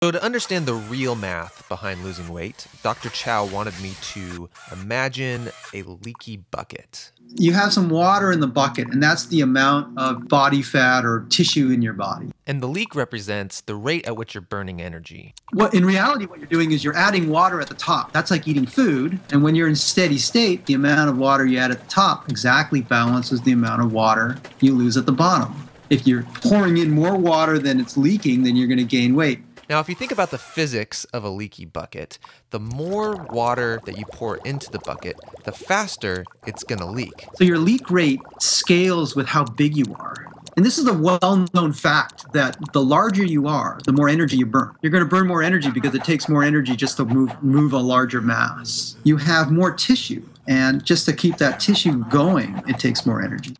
So to understand the real math behind losing weight, Dr. Chow wanted me to imagine a leaky bucket. You have some water in the bucket, and that's the amount of body fat or tissue in your body. And the leak represents the rate at which you're burning energy. Well, in reality, what you're doing is you're adding water at the top. That's like eating food. And when you're in steady state, the amount of water you add at the top exactly balances the amount of water you lose at the bottom. If you're pouring in more water than it's leaking, then you're going to gain weight. Now, if you think about the physics of a leaky bucket, the more water that you pour into the bucket, the faster it's going to leak. So your leak rate scales with how big you are. And this is a well-known fact that the larger you are, the more energy you burn. You're going to burn more energy because it takes more energy just to move a larger mass. You have more tissue, and just to keep that tissue going, it takes more energy.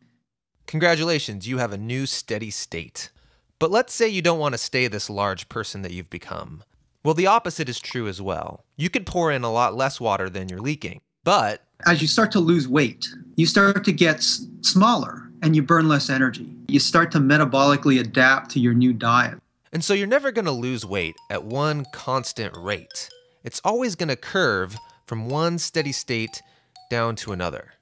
Congratulations, you have a new steady state. But let's say you don't want to stay this large person that you've become. Well, the opposite is true as well. You could pour in a lot less water than you're leaking, but as you start to lose weight, you start to get smaller and you burn less energy. You start to metabolically adapt to your new diet. And so you're never going to lose weight at one constant rate. It's always going to curve from one steady state down to another,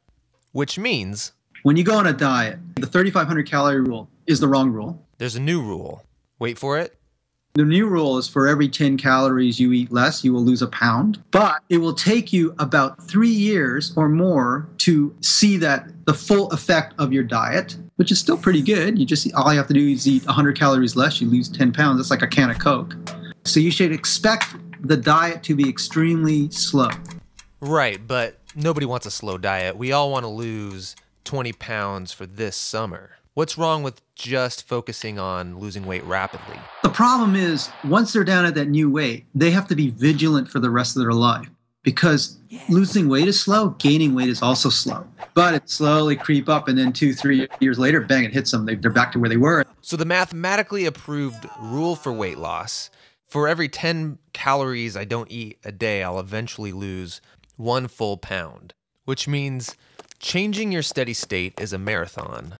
which means when you go on a diet, the 3,500 calorie rule is the wrong rule. There's a new rule. Wait for it. The new rule is for every 10 calories you eat less, you will lose a pound. But it will take you about 3 years or more to see that the full effect of your diet, which is still pretty good. All you have to do is eat 100 calories less, you lose 10 pounds. That's like a can of Coke. So you should expect the diet to be extremely slow. Right, but nobody wants a slow diet. We all want to lose 20 pounds for this summer. What's wrong with just focusing on losing weight rapidly? The problem is, once they're down at that new weight, they have to be vigilant for the rest of their life. Because losing weight is slow, gaining weight is also slow. But it slowly creep up, and then 2-3 years later, bang, it hits them. They're back to where they were. So the mathematically approved rule for weight loss, for every 10 calories I don't eat a day, I'll eventually lose 1 full pound. Which means changing your steady state is a marathon,